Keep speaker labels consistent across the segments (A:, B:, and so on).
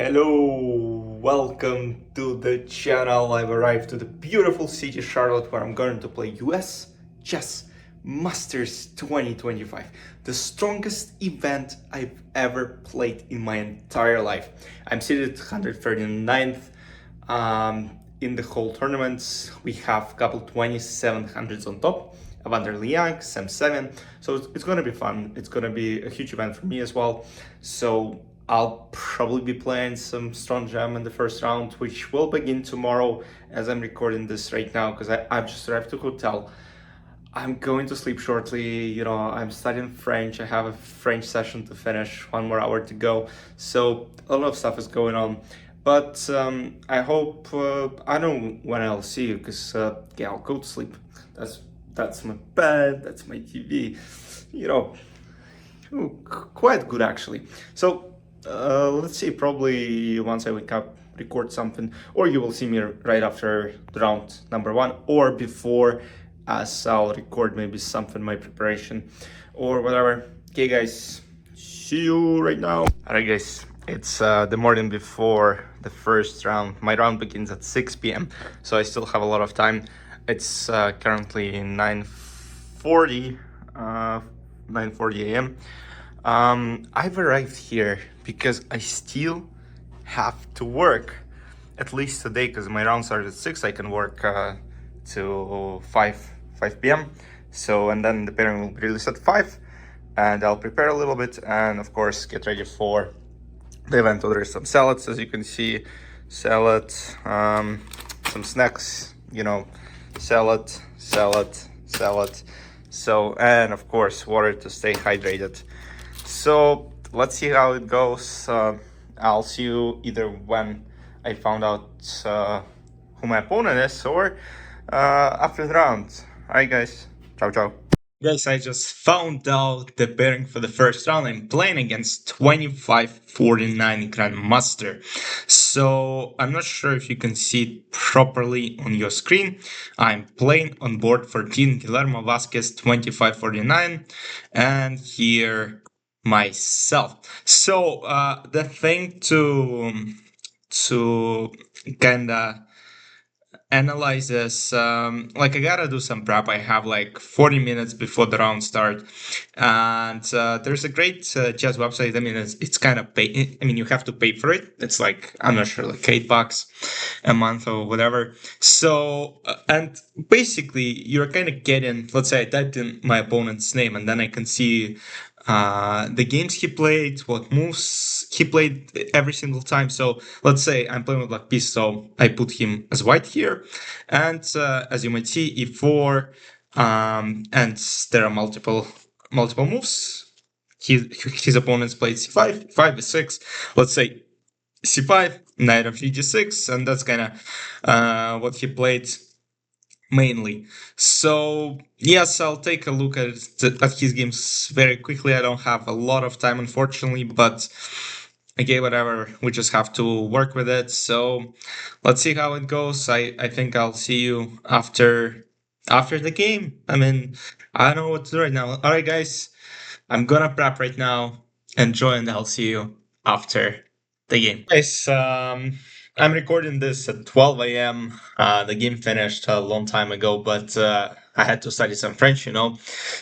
A: Hello, welcome to the channel. I've arrived to the beautiful city Charlotte where I'm going to play US Chess Masters 2025, the strongest event I've ever played in my entire life. I'm seated 139th in the whole tournament. We have a couple 2700s on top. Evander Liang, Sam 7. So it's going to be fun. It's going to be a huge event for me as well. So I'll probably be playing some strong jam in the first round, which will begin tomorrow as I'm recording this right now because I've just arrived to hotel. I'm going to sleep shortly. I'm studying French. I have a French session to finish, 1 more hour to go. So a lot of stuff is going on. But I hope, I don't know when I'll see you because, yeah, I'll go to sleep. That's my bed, that's my TV. Quite good actually. So let's see, probably once I wake up, record something, or you will see me right after the round number one, or before, as I'll record maybe something, my preparation, or whatever. Okay, guys, see you right now. Alright, guys, it's the morning before the first round. My round begins at 6 p.m., so I still have a lot of time. It's currently 9:40 a.m. I've arrived here because I still have to work, at least today, because my round started at 6. I can work till 5 p.m. So, and then the pairing will be released at 5, and I'll prepare a little bit and, of course, get ready for the event. There's some salads, as you can see, salad, some snacks, salad. So, and of course, water to stay hydrated. So let's see how it goes. I'll see you either when I found out who my opponent is, or after the round. Alright, guys. Ciao, ciao. Guys, I just found out the pairing for the first round. I'm playing against 2549 Grandmaster. So I'm not sure if you can see it properly on your screen. I'm playing on board 14 Guillermo Vasquez 2549, and here myself. So the thing to kinda analyzes, like, I gotta do some prep. I have like 40 minutes before the round start, and there's a great chess website. I mean, it's kind of pay. I mean, you have to pay for it. It's like, I'm not sure, like $8 a month or whatever. So and basically you're kind of getting, let's say I typed in my opponent's name, and then I can see the games he played, what moves he played every single time. So let's say I'm playing with black piece, so I put him as white here, and as you might see, e4, and there are multiple moves. His opponents played c5, 5 e6. Let's say c5, knight of g6, and that's kind of what he played mainly. So yes, I'll take a look at his games very quickly. I don't have a lot of time, unfortunately, but okay, whatever. We just have to work with it. So let's see how it goes. I think I'll see you after the game. I mean, I don't know what to do right now. All right, guys, I'm gonna prep right now. Enjoy, and I'll see you after the game. Guys, I'm recording this at 12 a.m. The game finished a long time ago, but I had to study some French.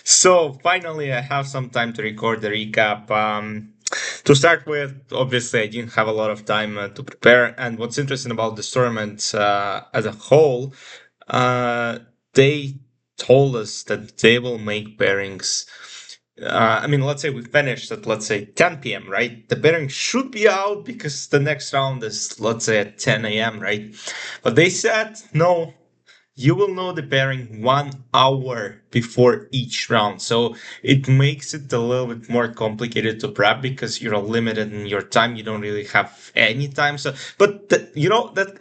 A: So finally, I have some time to record the recap. To start with, obviously, I didn't have a lot of time to prepare. And what's interesting about this tournament as a whole, they told us that they will make pairings. I mean, let's say we finished at, let's say, 10 p.m., right? The pairing should be out because the next round is, let's say, at 10 a.m., right? But they said, no, you will know the pairing 1 hour before each round. So it makes it a little bit more complicated to prep because you're limited in your time. You don't really have any time. So, but that's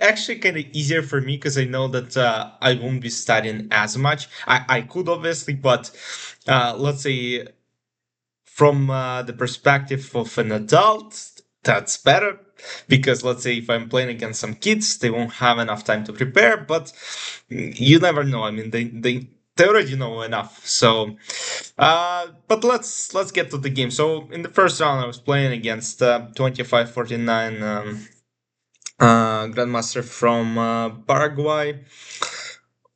A: actually kind of easier for me because I know that I won't be studying as much. I could obviously, but let's say from the perspective of an adult, that's better because let's say if I'm playing against some kids, they won't have enough time to prepare. But you never know. I mean, they already know enough. So, but let's get to the game. So in the first round, I was playing against 2549 Grandmaster from Paraguay.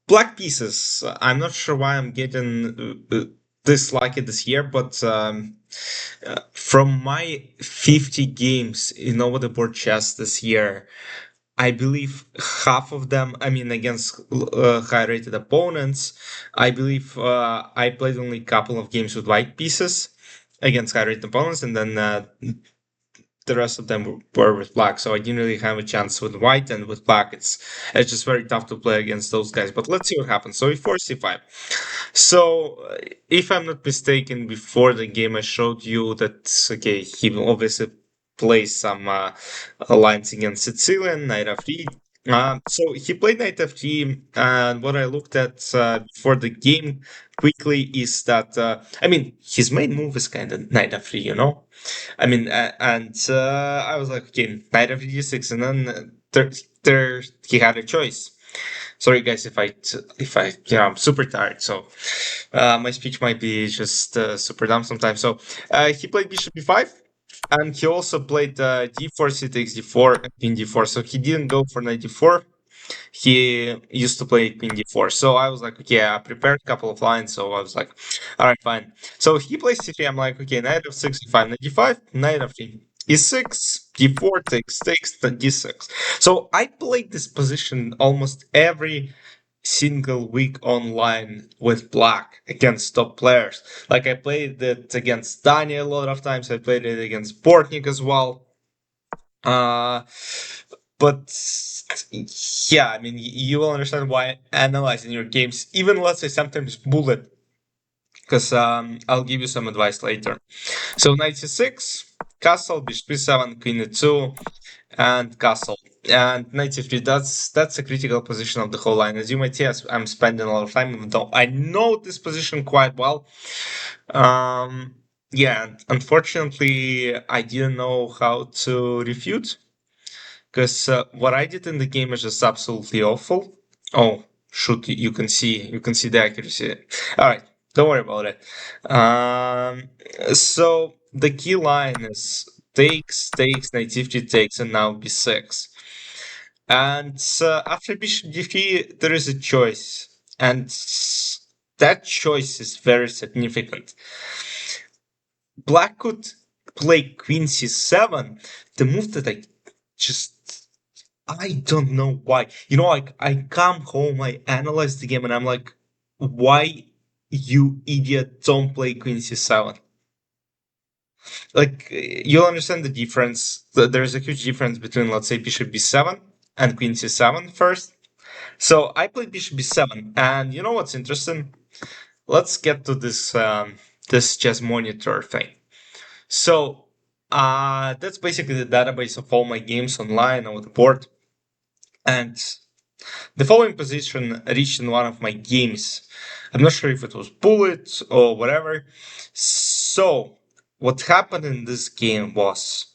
A: Black pieces. I'm not sure why I'm getting this lucky this year, but from my 50 games in over the board chess this year, I believe half of them, I mean, against high rated opponents, I believe I played only a couple of games with white pieces against high rated opponents, and then the rest of them were with black. So I didn't really have a chance with white, and with black, it's just very tough to play against those guys. But let's see what happens. So e4, c5. So, if I'm not mistaken, before the game I showed you that, okay, he will obviously play some lines against Sicilian, knight f3. So he played knight f3, and what I looked at before the game quickly is that, I mean, his main move is kind of knight f3, you know? I mean, and I was like, okay, knight f3 d6, and then there he had a choice. Sorry, guys, if I I'm super tired, so my speech might be just super dumb sometimes. So he played bishop b5, and he also played d4, c takes d4, and queen d4. So he didn't go for knight d4. He used to play queen d4. So I was like, okay, I prepared a couple of lines. So I was like, all right, fine. So he plays c3. I'm like, okay, knight f6, e5, knight d5, knight f3. E6, d4 takes the d6. So I played this position almost every single week online with black against top players. Like I played it against Daniel a lot of times. I played it against Bortnik as well. Uh, but yeah, I mean, you will understand why analyzing your games, even let's say sometimes bullet, because I'll give you some advice later. So knight c6, castle, bishop b7, queen e2, and castle. And knight c3, that's a critical position of the whole line. As you might see, I'm spending a lot of time, even though I know this position quite well. Yeah, unfortunately, I didn't know how to refute, because what I did in the game is just absolutely awful. Oh, shoot, you can see the accuracy. All right, don't worry about it. So the key line is takes, knight d takes, and now b6. And after bishop d3, there is a choice, and that choice is very significant. Black could play queen c7, the move that I don't know why. I come home, I analyze the game, and I'm like, why you idiot don't play queen c7? Like, you'll understand the difference. There's a huge difference between, let's say, bishop b7 and queen c7 first. So I played bishop b7, and you know what's interesting? Let's get to this chess monitor thing. So that's basically the database of all my games online on the board. And the following position reached in one of my games. I'm not sure if it was bullet or whatever. So what happened in this game was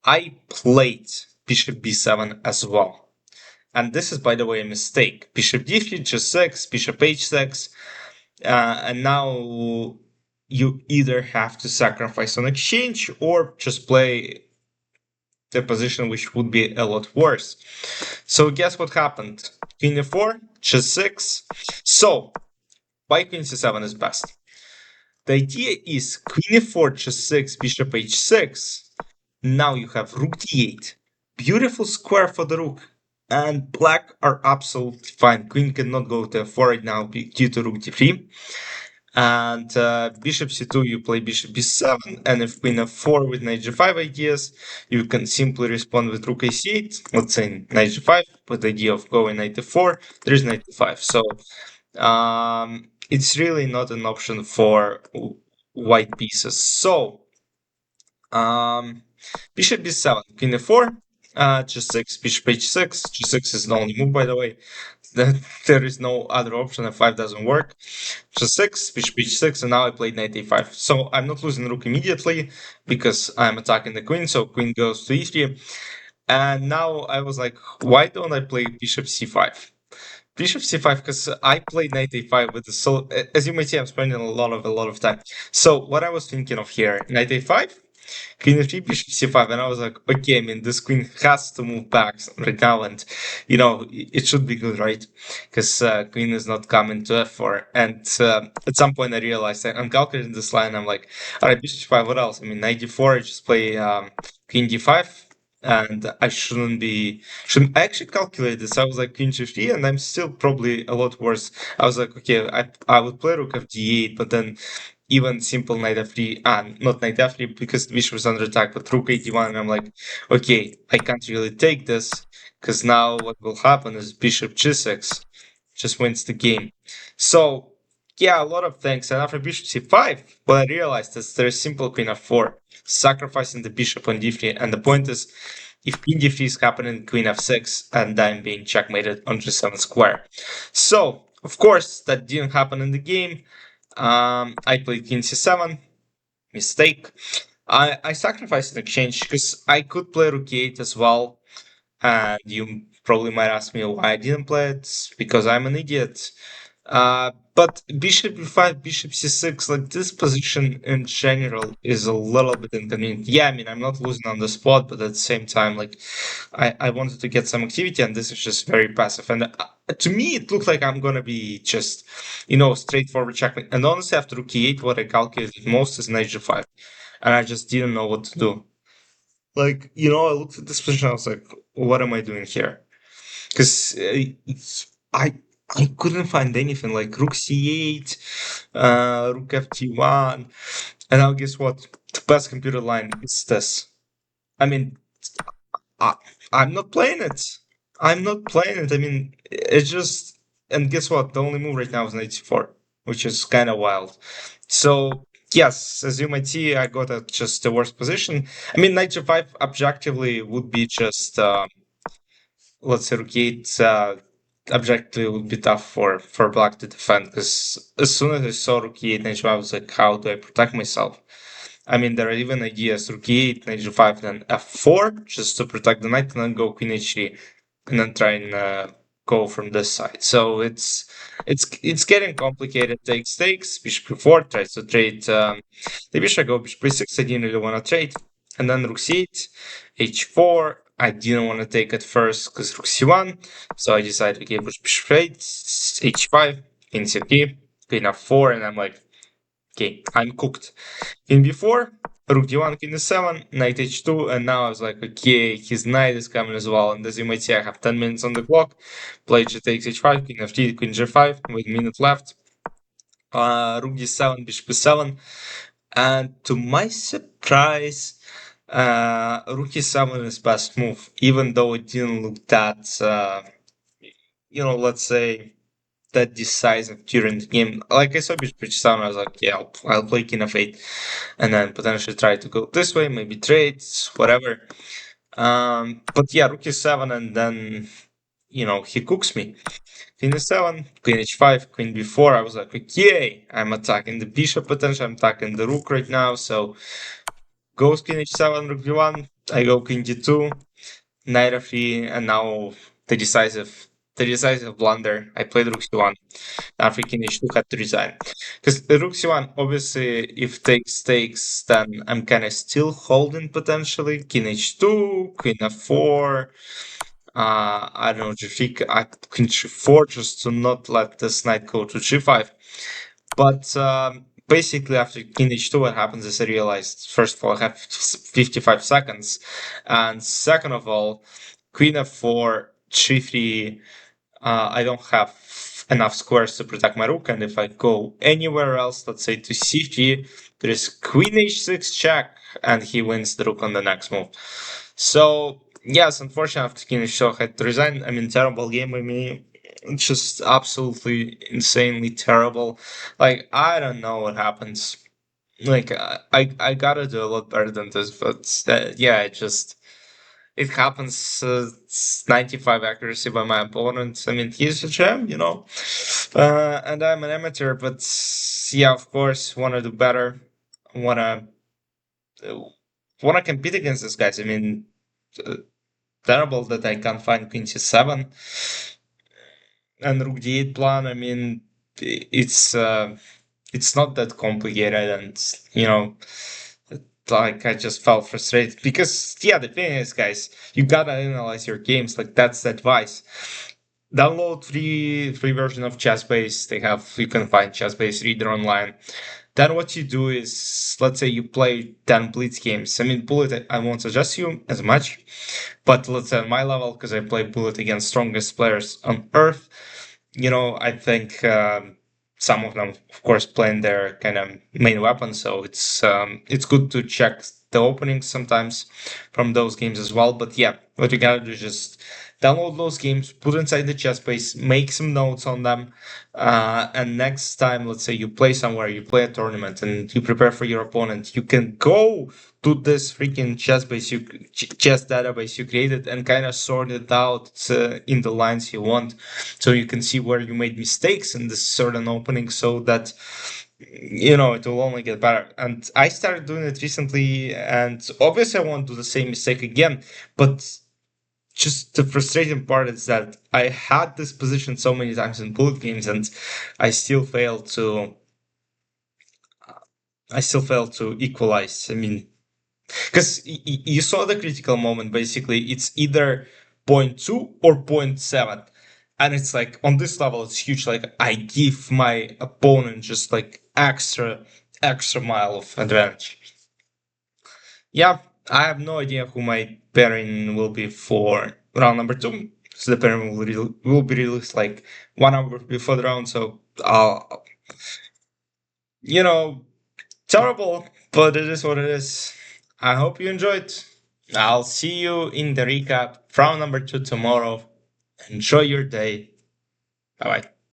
A: I played bishop b7 as well. And this is, by the way, a mistake. Bishop d3, g6, bishop h6, and now you either have to sacrifice on exchange or just play the position, which would be a lot worse. So guess what happened? Queen e4, g6. So why queen c7 is best? The idea is queen e4, g6, bishop h6. Now you have rook d8. Beautiful square for the rook. And black are absolutely fine. Queen cannot go to f4 right now due to rook d3. And bishop c2, you play bishop b7, and if queen f4 with knight g5 ideas, you can simply respond with rook a8, let's say knight g5, with the idea of going knight f4, there's knight f5. So it's really not an option for white pieces. So bishop b7, queen f4, g6, bishop h6, g6 is the only move, by the way. There is no other option. F5 doesn't work. G6, bishop h6, and now I played knight a5. So I'm not losing rook immediately because I'm attacking the queen. So queen goes to e3, and now I was like, why don't I play bishop c5? Bishop c5 because I played knight a5 with the as you may see, I'm spending a lot of time. So what I was thinking of here, knight a5, queen f3, bishop c5, and I was like, okay, I mean, this queen has to move back right now, and it should be good, right? Because queen is not coming to f4, and at some point I realized that I'm calculating this line. I'm like, all right, bishop c5, what else? I mean, knight d4, I just play queen d5. And I shouldn't I actually calculated this. I was like queen g3, and I'm still probably a lot worse. I was like, okay, I would play rook of d8, but then even simple knight f3, and not knight f3 because the bishop is under attack, but rook a1, and I'm like, okay, I can't really take this because now what will happen is bishop g6 just wins the game. So yeah, a lot of things. And after bishop c5, what I realized is there's simple queen f4, sacrificing the bishop on d3, and the point is, if queen d3 is happening, queen f6, and I'm being checkmated on g7 square. So of course that didn't happen in the game. I played king c7, mistake. I sacrificed an exchange because I could play rook e8 as well, and you probably might ask me why I didn't play it, because I'm an idiot. But bishop e5, bishop c6, like this position in general is a little bit inconvenient. Yeah, I mean, I'm not losing on the spot, but at the same time, like, I wanted to get some activity, and this is just very passive. And to me, it looked like I'm gonna be just, straightforward checkmate. And honestly, after rook e8, what I calculated most is knight g5, and I just didn't know what to do. Like, I looked at this position, I was like, what am I doing here? Because I I couldn't find anything like rook c8, rook ft1, and now guess what? The best computer line is this. I mean, I, I'm not playing it. I'm not playing it. I mean, it's just, and guess what? The only move right now is knight c4, which is kind of wild. So yes, as you might see, I got at just the worst position. I mean, knight g5 objectively would be just. Let's say rook e8 objectively would be tough for black to defend, because as soon as I saw rook e8 knight g5, I was like, how do I protect myself? I mean, there are even ideas rook e8 knight g5 then f4 just to protect the knight, and then go queen h3 and then try and go from this side. So it's getting complicated. Takes bishop e4 tries to trade the bishop. Go bishop e6. I didn't really want to trade, and then rook c8 h4. I didn't want to take it first because rook c1, so I decided to give bishop 8 h5 queen c3 queen f4, and I'm like, okay, I'm cooked. In b4, rook d1, king e7, knight h2, and now I was like, okay, his knight is coming as well. And as you might see, I have 10 minutes on the clock. Play g takes h5, king f3, queen g5, with a minute left. Rook d7, bishop e7, and to my surprise, rook e7 is best move, even though it didn't look that, let's say, that decisive during the game. Like I saw bishop h7, I was like, yeah, I'll play king f8, and then potentially try to go this way, maybe trades, whatever. But yeah, rook e7, and then he cooks me. Queen e7, queen h5, queen b4. I was like, okay, I'm attacking the bishop potentially, I'm attacking the rook right now. So goes queen h7, rook b1. I go queen d2, knight f3, and now the decisive blunder. I played rook c1. After king h2 had to resign. Because the rook c1, obviously, if takes, then I'm kind of still holding potentially. King h2, queen f4, I don't know, g3, queen g4, just to not let this knight go to g5. But basically, after king h2, what happens is I realized, first of all, I have 55 seconds. And second of all, queen f4, g3, I don't have enough squares to protect my rook, and if I go anywhere else, let's say to c3, there is queen h6 check, and he wins the rook on the next move. So yes, unfortunately, after king h2, I had to resign. I mean, terrible game by me. Just absolutely insanely terrible. Like, I don't know what happens. Like, I gotta do a lot better than this, but yeah, it happens. It's 95 accuracy by my opponent. I mean, he's a champ. And I'm an amateur. But yeah, of course, want to do better. Want to compete against these guys. I mean, uh, terrible that I can't find Queen C7. And rook d8 plan, I mean, it's not that complicated, and like I just felt frustrated because yeah, the thing is, guys, you gotta analyze your games. Like that's the advice. Download free version of ChessBase. You can find ChessBase Reader online. Then what you do is, let's say you play 10 Blitz games. I mean, Bullet, I won't suggest you as much, but let's say on my level, because I play Bullet against strongest players on Earth, I think some of them, of course, playing their kind of main weapon. So it's good to check the openings sometimes from those games as well. But yeah, what you gotta do is just download those games, put inside the chess base, make some notes on them, and next time, let's say you play somewhere, you play a tournament, and you prepare for your opponent, you can go to this freaking chess database you created and kind of sort it out in the lines you want, so you can see where you made mistakes in this certain opening, so that it will only get better. And I started doing it recently, and obviously I won't do the same mistake again, but just the frustrating part is that I had this position so many times in bullet games, and I still failed to equalize. I mean, because you saw the critical moment. Basically, it's either point 0.2 or point 0.7, and it's like on this level, it's huge. Like I give my opponent just like extra mile of advantage. Yeah, I have no idea who my pairing will be for round number two. So the pairing will be released like 1 hour before the round. So, you know, terrible, but it is what it is. I hope you enjoyed. I'll see you in the recap round number two tomorrow. Enjoy your day. Bye bye.